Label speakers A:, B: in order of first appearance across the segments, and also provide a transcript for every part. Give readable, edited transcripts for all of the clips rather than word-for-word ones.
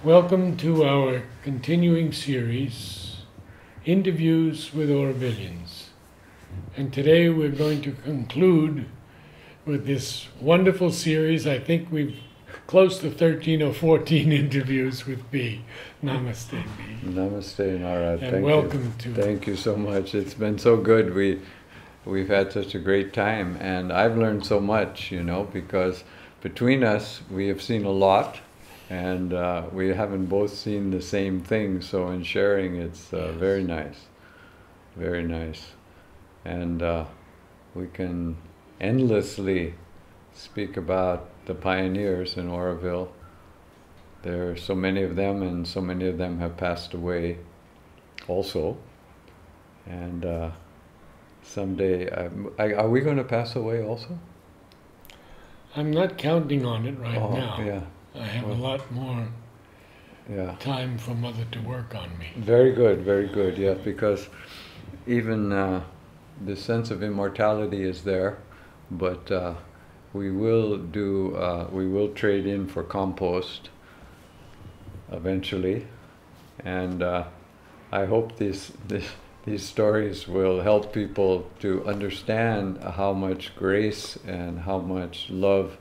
A: Welcome to our continuing series, Interviews with Aurobillians. And today we're going to conclude with this wonderful series. I think we've close to 13 or 14 interviews with B. Namaste, B.
B: Namaste, Nara.
A: And
B: Thank
A: welcome
B: you.
A: to
B: Thank you so much. It's been so good. We've had such a great time, and I've learned so much, because between us we have seen a lot, and we haven't both seen the same thing. So in sharing, it's very nice, very nice, and we can endlessly speak about the pioneers in Auroville. There are so many of them, and so many of them have passed away also. And someday, are we going to pass away also?
A: I'm not counting on it right now.
B: Yeah.
A: I have a lot more
B: Yeah.
A: time for Mother to work on me.
B: Very good, yeah, because even the sense of immortality is there, but we will trade in for compost eventually, and I hope these stories will help people to understand how much grace and how much love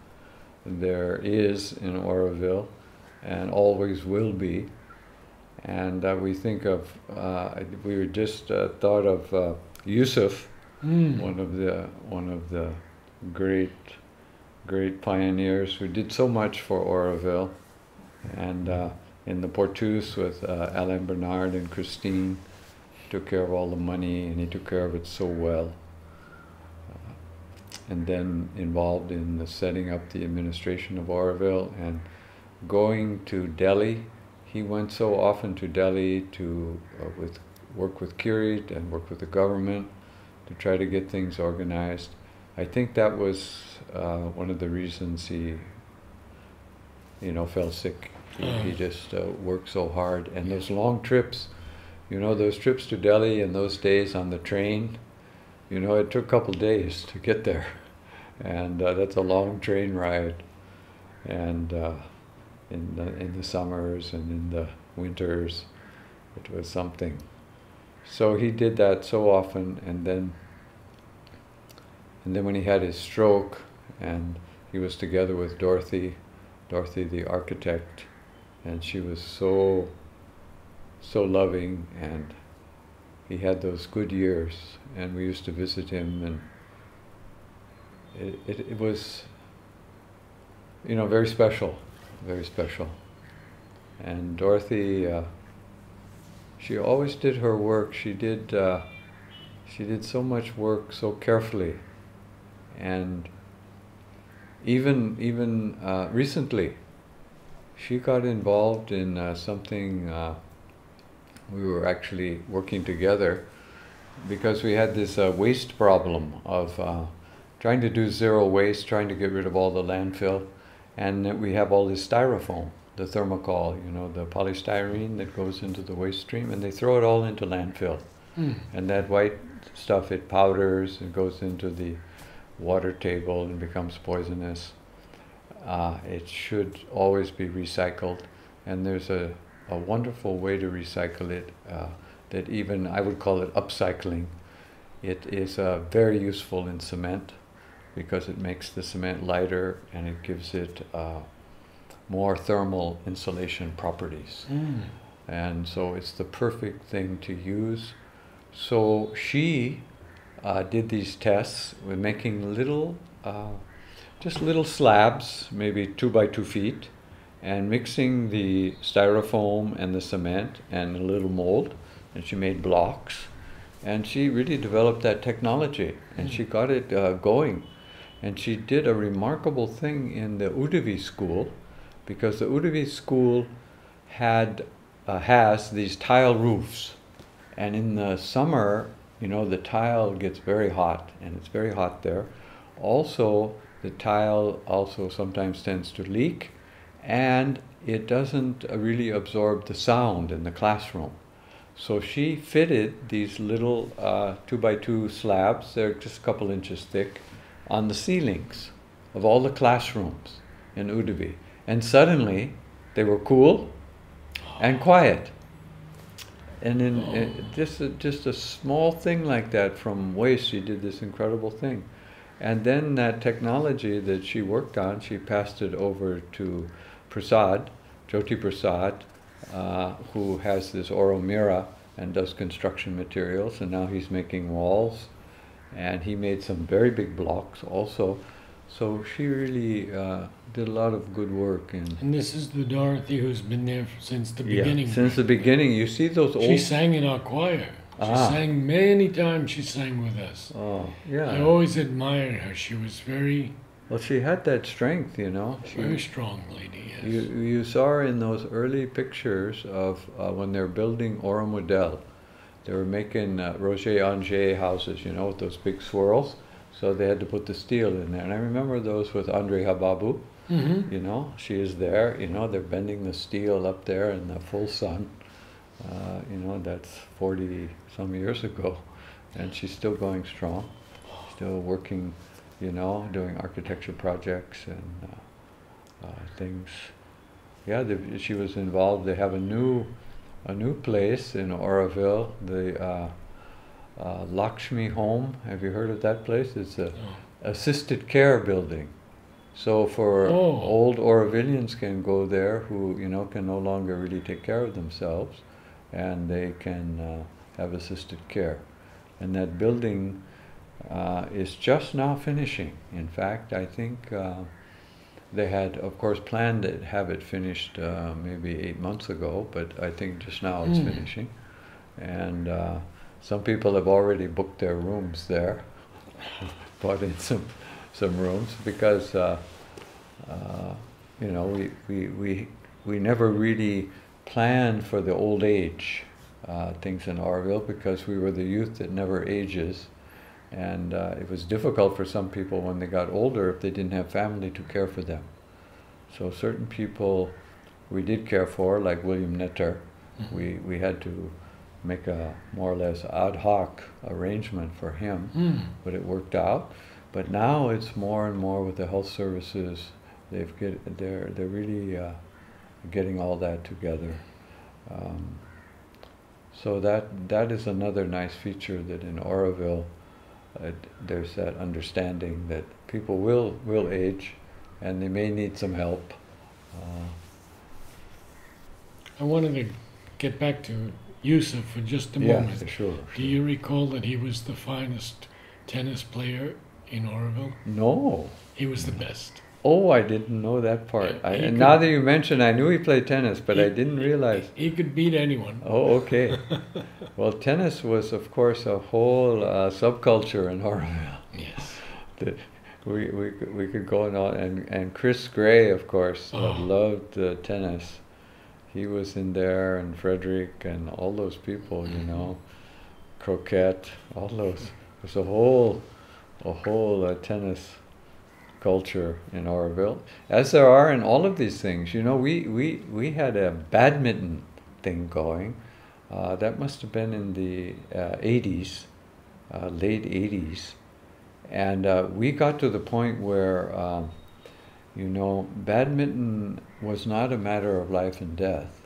B: there is in Auroville, and always will be. And we think of, we were just thought of Yusuf, one of the great pioneers who did so much for Auroville, and in the Portus with Alain Bernard and Christine, took care of all the money, and he took care of it so well. And then involved in the setting up the administration of Auroville and going to Delhi. He went so often to Delhi to work with Kirit and work with the government to try to get things organized. I think that was one of the reasons he, fell sick. He just worked so hard. And those long trips, those trips to Delhi in those days on the train, it took a couple days to get there. And that's a long train ride. And in the summers and in the winters, it was something. So he did that so often, and then when he had his stroke, and he was together with Dorothy the architect, and she was so loving, and he had those good years, and we used to visit him, and it was, very special. Very special. And Dorothy, she always did her work. She did so much work so carefully, and even recently, she got involved in something. We were actually working together because we had this waste problem of trying to do zero waste, trying to get rid of all the landfill. And we have all this styrofoam, the thermocol, the polystyrene that goes into the waste stream, and they throw it all into landfill. And that white stuff, it powders and goes into the water table and becomes poisonous. It should always be recycled, and there's a wonderful way to recycle it that even, I would call it upcycling. It is very useful in cement, because it makes the cement lighter and it gives it more thermal insulation properties. And so it's the perfect thing to use. So she did these tests with making just little slabs, maybe 2 by 2 feet, and mixing the styrofoam and the cement and a little mold, and she made blocks. And she really developed that technology, and she got it going. And she did a remarkable thing in the Udavi school, because the Udavi school has these tile roofs. And in the summer, the tile gets very hot, and it's very hot there. Also, the tile also sometimes tends to leak, and it doesn't really absorb the sound in the classroom. So she fitted these little 2 by 2 slabs, they're just a couple inches thick, on the ceilings of all the classrooms in Udavi. And suddenly they were cool, and quiet. And in just a small thing like that from waste, she did this incredible thing. And then that technology that she worked on, she passed it over to Prasad, Jyoti Prasad, who has this Aurobindo and does construction materials, and now he's making walls. And he made some very big blocks also. So she really did a lot of good work.
A: And this is the Dorothy who's been there since the beginning.
B: Yeah, since the beginning. You see those old...
A: She sang in our choir. She sang many times. She sang with us.
B: Oh, yeah.
A: I always admired her. She was very...
B: Well, she had that strength, you know.
A: Very strong lady, yes.
B: You saw her in those early pictures of when they're building Aurobindo. They were making Roger Angers houses, you know, with those big swirls. So they had to put the steel in there. And I remember those with Andre Hababu.
A: Mm-hmm.
B: You know, she is there, you know, they're bending the steel up there in the full sun. You know, that's 40 some years ago. And she's still going strong, still working, you know, doing architecture projects and things. Yeah, she was involved. They have a new place in Auroville, the Lakshmi Home. Have you heard of that place? It's a assisted care building. So for old Aurovillians can go there who, you know, can no longer really take care of themselves, and they can have assisted care. And that building is just now finishing. In fact, I think they had, of course, planned to have it finished maybe 8 months ago, but I think just now it's finishing. And some people have already booked their rooms there, bought in some rooms, because you know, we never really planned for the old age things in Auroville, because we were the youth that never ages. And it was difficult for some people when they got older if they didn't have family to care for them. So certain people we did care for, like William Netter. We had to make a more or less ad hoc arrangement for him, but it worked out. But now it's more and more with the health services. They're really getting all that together. So that is another nice feature, that in Auroville there's that understanding that people will age and they may need some help.
A: I wanted to get back to Yusuf for just a moment.
B: Yeah, sure.
A: Do you recall that he was the finest tennis player in Auroville?
B: No.
A: He was the best.
B: Oh, I didn't know that part. And now that you mention, I knew he played tennis, but I didn't realize.
A: He could beat anyone.
B: Oh, okay. Well, tennis was, of course, a whole subculture in Auroville.
A: Yes.
B: We could go on, and Chris Gray, of course, loved tennis. He was in there, and Frederick, and all those people, you know, Croquette, all those. There's a whole tennis culture in Auroville, as there are in all of these things. You know, we had a badminton thing going. That must have been in the 80s, late 80s. And we got to the point where, you know, badminton was not a matter of life and death.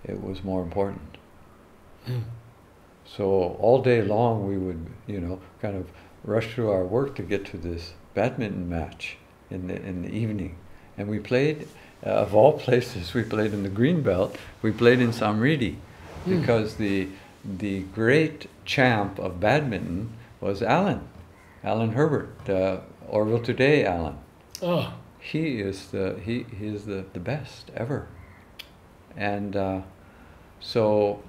B: It was more important. So all day long we would, you know, kind of rush through our work to get to this badminton match in the evening. And we played, of all places, we played in the Greenbelt. We played in Samriti, because the great champ of badminton was Alan Herbert, Orville Today Alan.
A: Oh.
B: He is the best ever. And so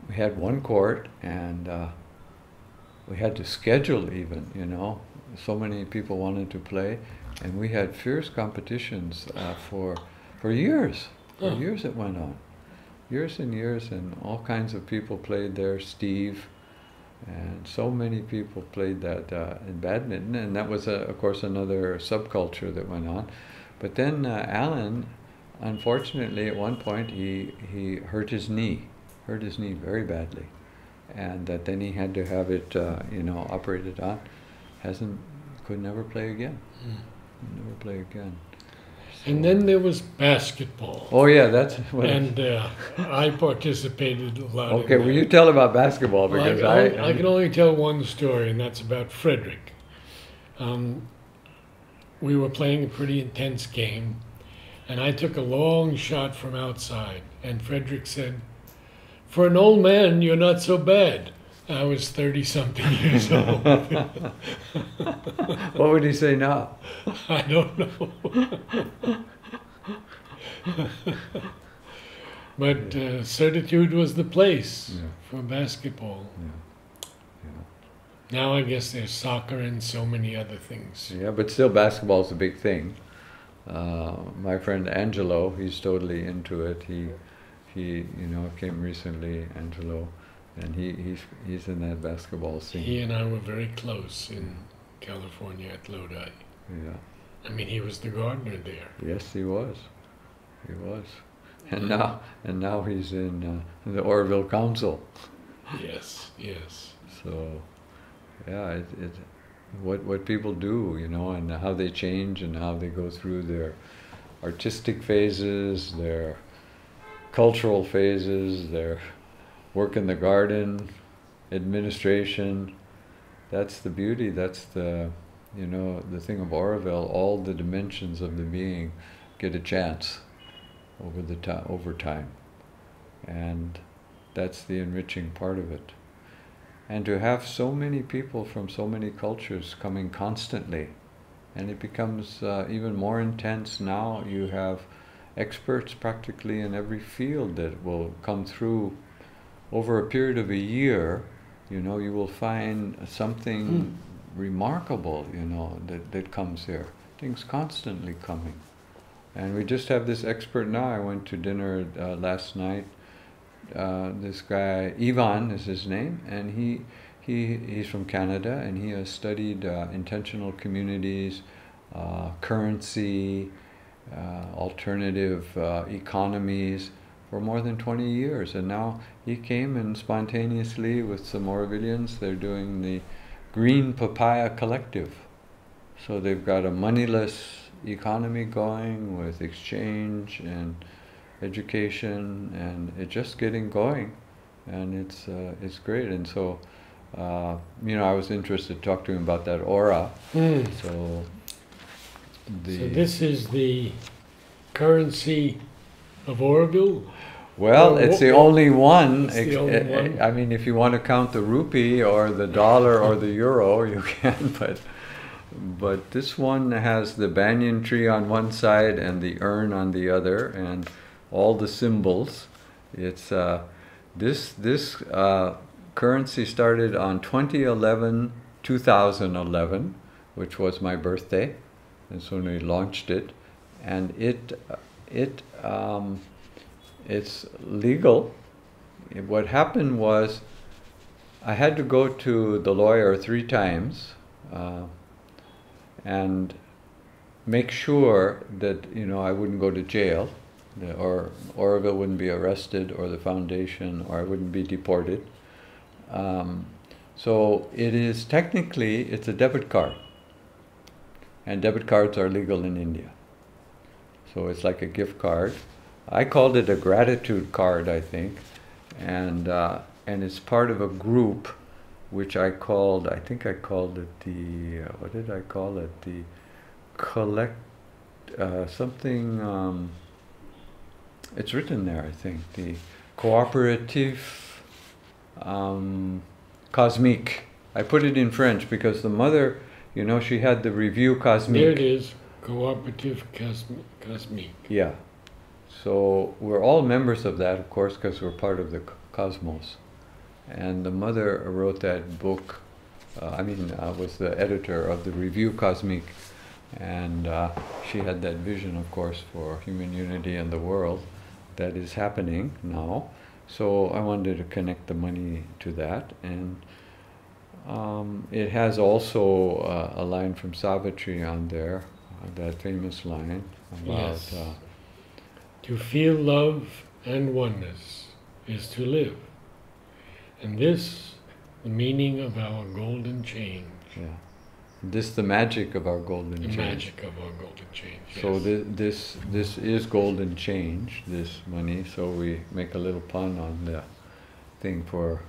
B: we had one court, and we had to schedule even, you know. So many people wanted to play, and we had fierce competitions for years. For years it went on. Years and years, and all kinds of people played there. Steve, and so many people played that in badminton, and that was, of course, another subculture that went on. But then Alan, unfortunately, at one point he hurt his knee very badly, and that then he had to have it, you know, operated on. Could never play again. Never play again.
A: And then there was basketball.
B: Oh yeah, that's what.
A: And I participated a lot.
B: Okay,
A: in
B: will
A: that.
B: you tell about basketball
A: Well,
B: because
A: I can only tell one story, and that's about Frederick. We were playing a pretty intense game, and I took a long shot from outside, and Frederick said, "For an old man, you're not so bad." I was 30-something years old.
B: What would he say now?
A: I don't know. But Certitude was the place for basketball. Now I guess there's soccer and so many other things.
B: Yeah, but still basketball is a big thing. My friend Angelo, he's totally into it. He came recently, Angelo, and he's in that basketball scene.
A: He and I were very close in California at Lodi.
B: Yeah.
A: I mean, he was the gardener there.
B: Yes, he was. He was. And now he's in the Oroville Council.
A: Yes, yes.
B: So, yeah, what people do, and how they change and how they go through their artistic phases, their cultural phases, their work in the garden, administration. That's the beauty. That's the thing of Auroville. All the dimensions of the being get a chance over time, and that's the enriching part of it. And to have so many people from so many cultures coming constantly, and it becomes even more intense now. You have experts practically in every field that will come through over a period of a year. You will find something remarkable, that comes here. Things constantly coming. And we just have this expert now. I went to dinner last night. This guy, Ivan is his name, and he's from Canada, and he has studied intentional communities, currency, alternative economies for more than 20 years. And now he came and spontaneously with some Aurovillians, they're doing the Green Papaya Collective. So they've got a moneyless economy going with exchange and education, and it's just getting going, and it's great. And so I was interested to talk to him about that aura. So
A: this is the currency of Auroville?
B: Well, it's the only one.
A: It's the only one.
B: I mean, if you want to count the rupee or the dollar or the euro, you can, but this one has the banyan tree on one side and the urn on the other, and all the symbols. It's this currency started on 2011, which was my birthday, and so we launched it, and it's legal. What happened was I had to go to the lawyer 3 times and make sure that I wouldn't go to jail, or Auroville wouldn't be arrested, or the foundation, or I wouldn't be deported. So it's a debit card, and debit cards are legal in India. So it's like a gift card. I called it a gratitude card, I think, and it's part of a group which I called it the, what did I call it? The collect, something, it's written there, I think, the cooperative cosmique. I put it in French because the mother, she had the review cosmique.
A: There it is, cooperative cosmique.
B: Yeah. So we're all members of that, of course, because we're part of the cosmos. And the mother wrote that book, was the editor of the Review Cosmique, and she had that vision, of course, for human unity in the world that is happening now. So I wanted to connect the money to that, and it has also a line from Savitri on there, that famous line about...
A: Yes. To feel love and oneness is to live. And this, the meaning of our golden change.
B: Yeah. the magic of our golden
A: The
B: change.
A: magic of our golden change.
B: So
A: Yes.
B: this is golden change, this money. So we make a little pun on the thing for,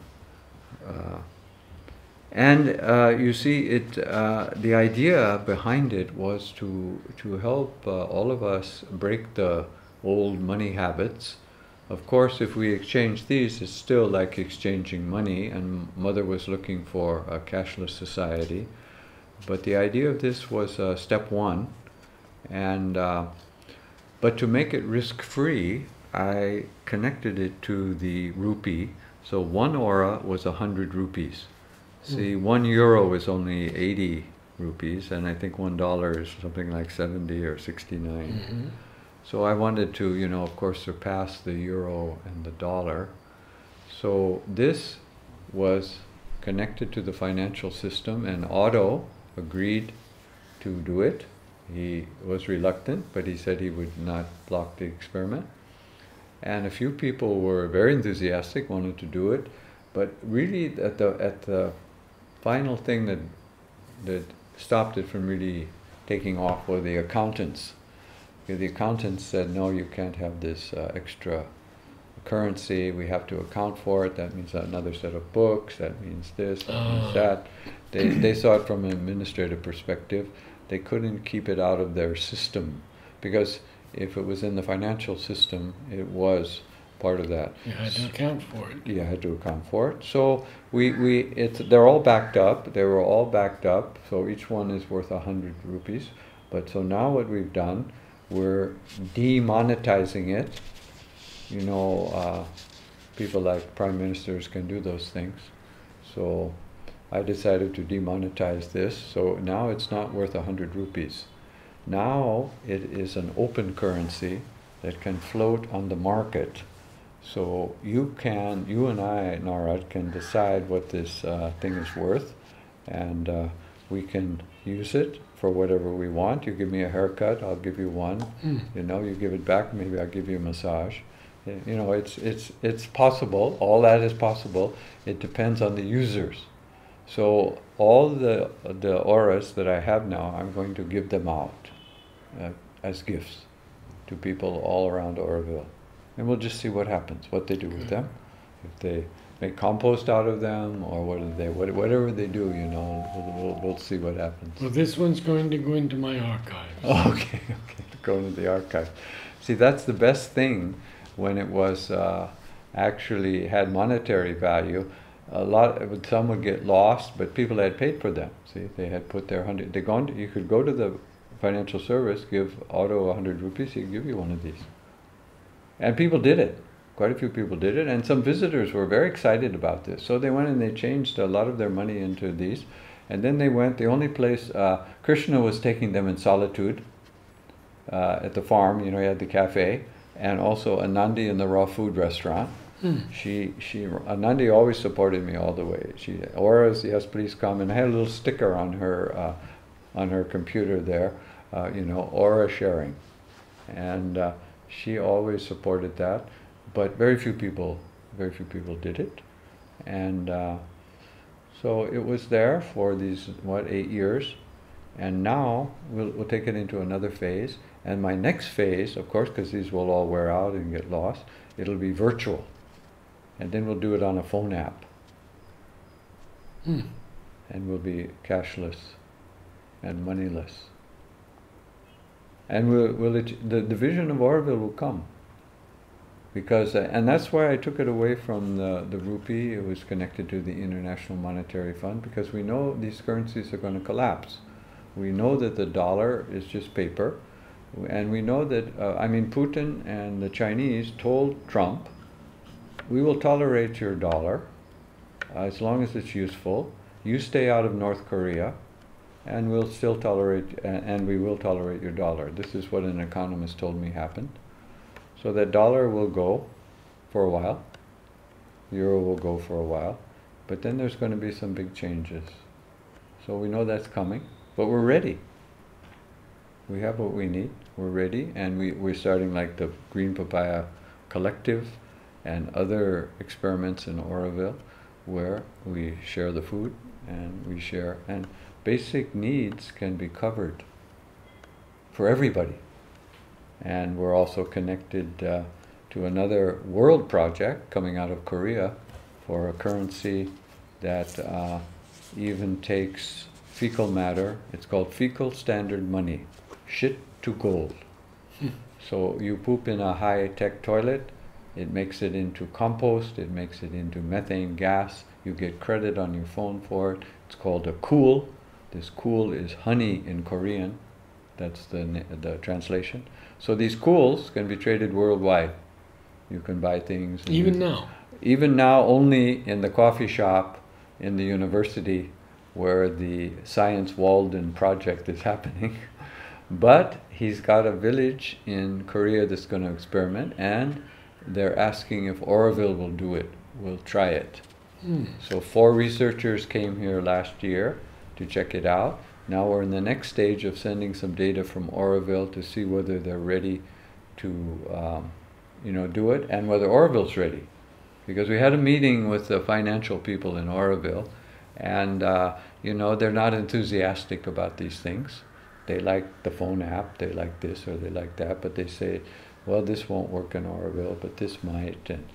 B: you see it. The idea behind it was to help all of us break the old money habits. Of course, if we exchange these, it's still like exchanging money, and Mother was looking for a cashless society. But the idea of this was step one, and but to make it risk-free, I connected it to the rupee. So 1 aura was 100 rupees. See, €1 is only 80 rupees, and I think $1 is something like 70 or 69.
A: Mm-hmm.
B: So I wanted to, of course, surpass the euro and the dollar. So this was connected to the financial system, and Otto agreed to do it. He was reluctant, but he said he would not block the experiment. And a few people were very enthusiastic, wanted to do it, but really at the final thing that stopped it from really taking off were the accountants. The accountants said, no, you can't have this extra currency, we have to account for it, that means another set of books, that means this, that means that. They saw it from an administrative perspective. They couldn't keep it out of their system, because if it was in the financial system, it was part of that.
A: You had to account for it.
B: You had to account for it. So they're all backed up. They were all backed up. So each one is worth 100 rupees. But so now what we've done, we're demonetizing it. People like prime ministers can do those things. So I decided to demonetize this. So now it's not worth 100 rupees. Now it is an open currency that can float on the market. So you and I, Narad, can decide what this thing is worth, and we can use it for whatever we want. You give me a haircut, I'll give you one. You give it back, maybe I'll give you a massage. It's possible. All that is possible. It depends on the users. So all the auras that I have now, I'm going to give them out as gifts to people all around Auroville. And we'll just see what happens, what they do with them. If they make compost out of them, or whatever they do, we'll see what happens.
A: Well, this one's going to go into my archives.
B: Okay, go into the archive. See, that's the best thing when it was actually had monetary value. Some would get lost, but people had paid for them. See, they had put their 100. You could go to the financial service, give Otto 100 rupees, he'd give you one of these. And people did it. Quite a few people did it, and some visitors were very excited about this. So they went and they changed a lot of their money into these. And then they went, the only place, Krishna was taking them in solitude at the farm, he had the cafe, and also Anandi in the raw food restaurant. Anandi always supported me all the way. Auras, yes, please come. And I had a little sticker on her computer there, aura sharing. And she always supported that, but very few people did it. And so it was there for these, 8 years. And now we'll take it into another phase. And my next phase, of course, because these will all wear out and get lost, it'll be virtual. And then we'll do it on a phone app. And we'll be cashless and moneyless. And the vision of Auroville will come. Because, and that's why I took it away from the rupee. It was connected to the International Monetary Fund, because we know these currencies are going to collapse. We know that the dollar is just paper. And we know that, Putin and the Chinese told Trump, we will tolerate your dollar as long as it's useful. You stay out of North Korea, and we'll still tolerate, and we will tolerate your dollar. This is what an economist told me happened. So that dollar will go for a while, euro will go for a while, but then there's going to be some big changes. So we know that's coming, but we're ready. We have what we need, we're ready, and we're starting like the Green Papaya Collective and other experiments in Auroville, where we share the food, and we share, and basic needs can be covered for everybody. And we're also connected to another world project coming out of Korea for a currency that even takes fecal matter. It's called fecal standard money, shit to gold. So you poop in a high-tech toilet, it makes it into compost, it makes it into methane gas, you get credit on your phone for it. It's called a cool. This cool is honey in Korean. That's the translation. So these cools can be traded worldwide. You can buy things.
A: Even now?
B: Even now, only in the coffee shop in the university where the Science Walden project is happening. But he's got a village in Korea that's going to experiment, and they're asking if Aurobindo will do it, will try it. So 4 researchers came here last year to check it out. Now we're in the next stage of sending some data from Aurobindo to see whether they're ready to do it, and whether Auroville's ready. Because we had a meeting with the financial people in Auroville, and they're not enthusiastic about these things. They like the phone app, they like this or they like that, but they say, well, this won't work in Auroville, but this might. And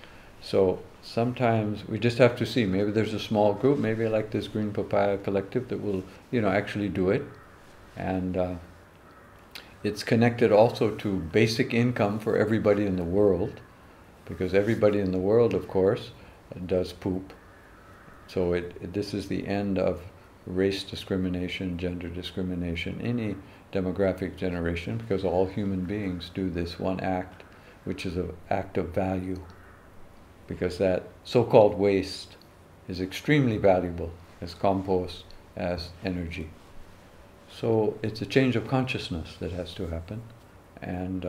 B: so sometimes we just have to see. Maybe there's a small group, maybe like this Green Papaya Collective, that will actually do it. And it's connected also to basic income for everybody in the world, because everybody in the world, of course, does poop. So this is the end of race discrimination, gender discrimination, any demographic generation, because all human beings do this one act, which is an act of value, because that so-called waste is extremely valuable as compost, as energy. So it's a change of consciousness that has to happen, and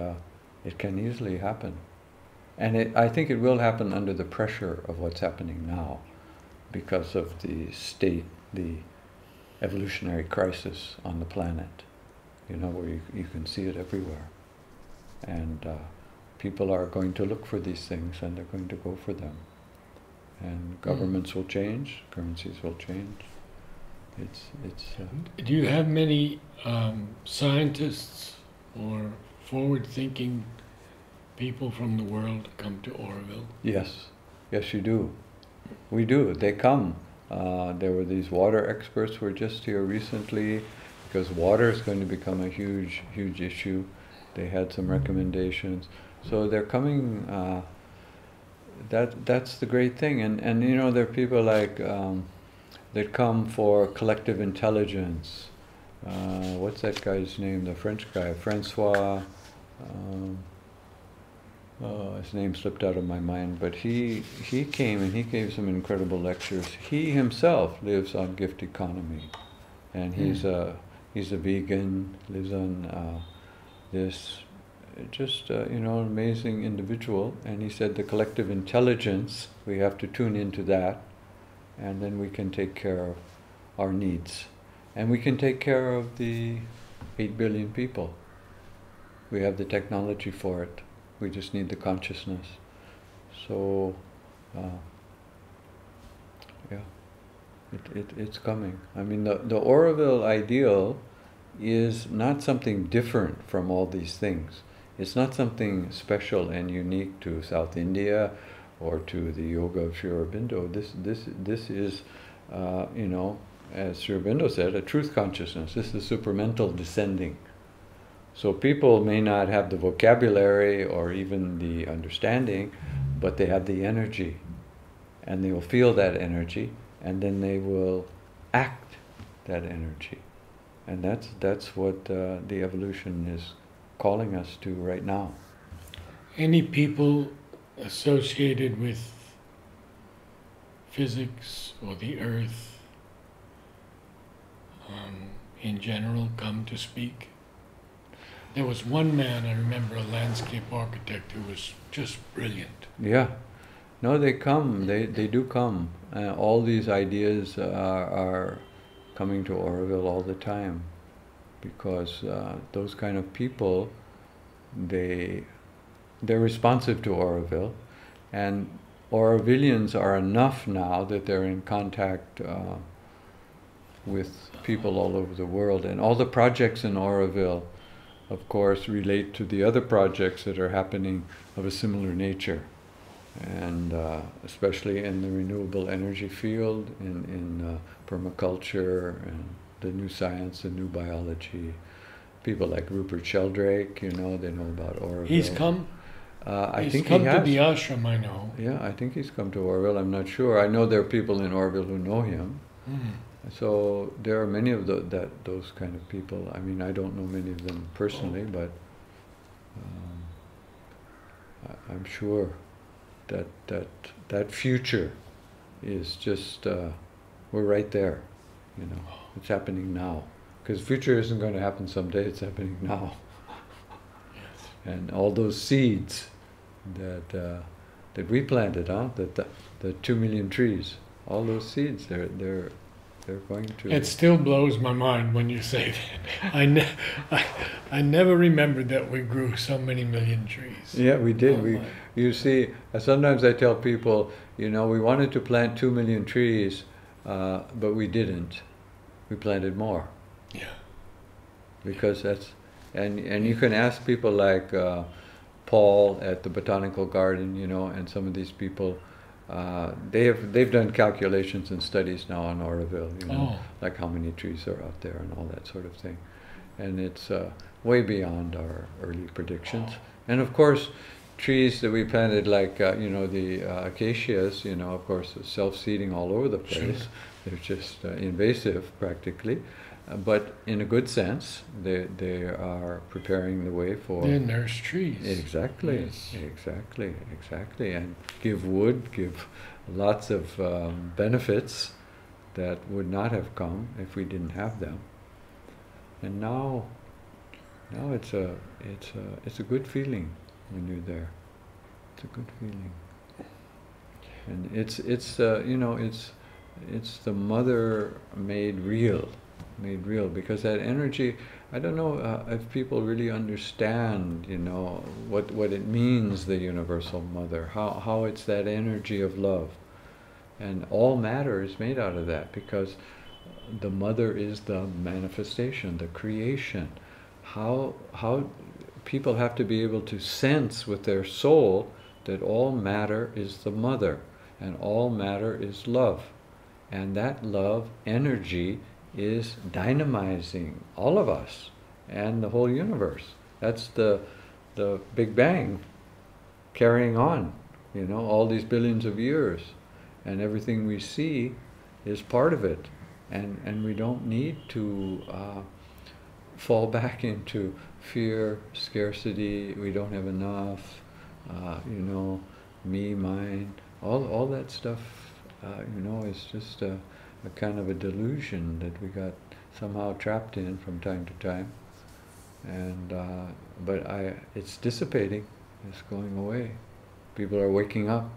B: it can easily happen. And I think it will happen under the pressure of what's happening now, because of the state, the evolutionary crisis on the planet, where you can see it everywhere. And people are going to look for these things, and they're going to go for them. And governments will change, currencies will change.
A: Do you have many scientists or forward-thinking people from the world come to Auroville?
B: Yes, you do. We do. They come. There were these water experts who were just here recently, because water is going to become a huge, huge issue. They had some recommendations. So they're coming. That's the great thing. And there are people like that come for collective intelligence. What's that guy's name? The French guy, Francois. His name slipped out of my mind, but he came and he gave some incredible lectures. He himself lives on gift economy, and he's a vegan, lives on this just an amazing individual. And he said the collective intelligence, we have to tune into that, and then we can take care of our needs, and we can take care of the 8 billion people. We have the technology for it. We just need the consciousness. So, it's coming. I mean, the Auroville ideal is not something different from all these things. It's not something special and unique to South India or to the yoga of Sri Aurobindo. This is, as Sri Aurobindo said, a truth consciousness. This is supramental descending. So people may not have the vocabulary or even the understanding, but they have the energy, and they will feel that energy, and then they will act that energy. And that's what the evolution is calling us to right now.
A: Any people associated with physics or the earth in general come to speak? There was one man, I remember, a landscape architect, who was just brilliant.
B: Yeah. No, they come. They do come. All these ideas are coming to Auroville all the time, because those kind of people, they're responsive to Auroville, and Aurovillians are enough now that they're in contact with people all over the world. And all the projects in Auroville, of course, relate to the other projects that are happening of a similar nature. And especially in the renewable energy field, in permaculture, and the new science, the new biology. People like Rupert Sheldrake, you know, they know about Auroville.
A: He's come?
B: I think
A: come
B: he has.
A: to the ashram, I know.
B: Yeah, I think he's come to Auroville. I'm not sure. I know there are people in Auroville who know him.
A: Mm.
B: So there are many of those kind of people. I mean, I don't know many of them personally, but I'm sure that future is just we're right there. You know, it's happening now. Because the future isn't going to happen someday. It's happening now.
A: Yes.
B: And all those seeds that we planted, the 2 million trees, all those seeds, they're going to.
A: It still blows my mind when you say that. I never remembered that we grew so many million trees.
B: Yeah, we did. You see, sometimes I tell people, you know, we wanted to plant 2 million trees, but we didn't. We planted more.
A: Yeah.
B: Because that's, and you can ask people like Paul at the Botanical Garden, you know, and some of these people, they've done calculations and studies now on Auroville, you know, like how many trees are out there and all that sort of thing, and it's way beyond our early predictions. And of course, trees that we planted, like you know, the acacias, you know, of course, self-seeding all over the place.
A: Sure.
B: They're just invasive practically. But in a good sense, they are preparing the way for.
A: They're nurse trees.
B: Exactly,
A: yes.
B: exactly, and give wood, give lots of benefits that would not have come if we didn't have them. And now it's a good feeling when you're there. It's a good feeling, and it's you know, it's the mother made real, because that energy, I don't know if people really understand, you know, what it means, the universal mother, how it's that energy of love, and all matter is made out of that, because the mother is the manifestation, the creation. How people have to be able to sense with their soul that all matter is the mother, and all matter is love, and that love energy is dynamizing all of us and the whole universe. That's the Big Bang carrying on, you know, all these billions of years, and everything we see is part of it, and we don't need to fall back into fear, scarcity, we don't have enough, you know, me, mine, all that stuff, you know, is just a kind of a delusion that we got somehow trapped in from time to time, and but it's dissipating, it's going away. People are waking up,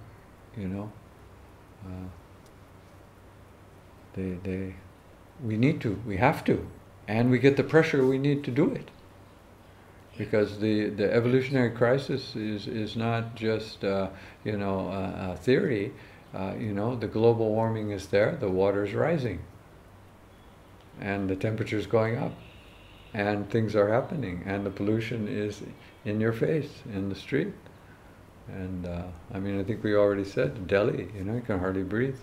B: you know. We have to, and we get the pressure we need to do it, because the evolutionary crisis is not just you know, a theory. You know, the global warming is there, the water's rising, and the temperature's going up, and things are happening, and the pollution is in your face, in the street. And I mean, I think we already said Delhi, you know, you can hardly breathe.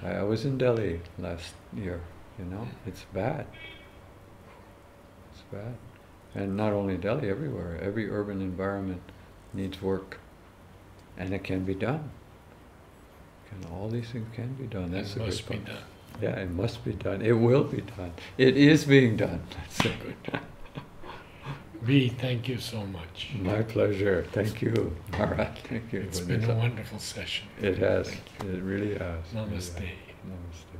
B: I was in Delhi last year, you know, it's bad. It's bad. And not only Delhi, everywhere. Every urban environment needs work, and it can be done. All these things can be done. That's
A: it must be done.
B: Yeah, it must be done. It will be done. It is being done. That's
A: good. V, thank you so much.
B: My pleasure. Thank you. All right. Thank you.
A: It's been a wonderful session.
B: It has. It really has.
A: Namaste.
B: Namaste.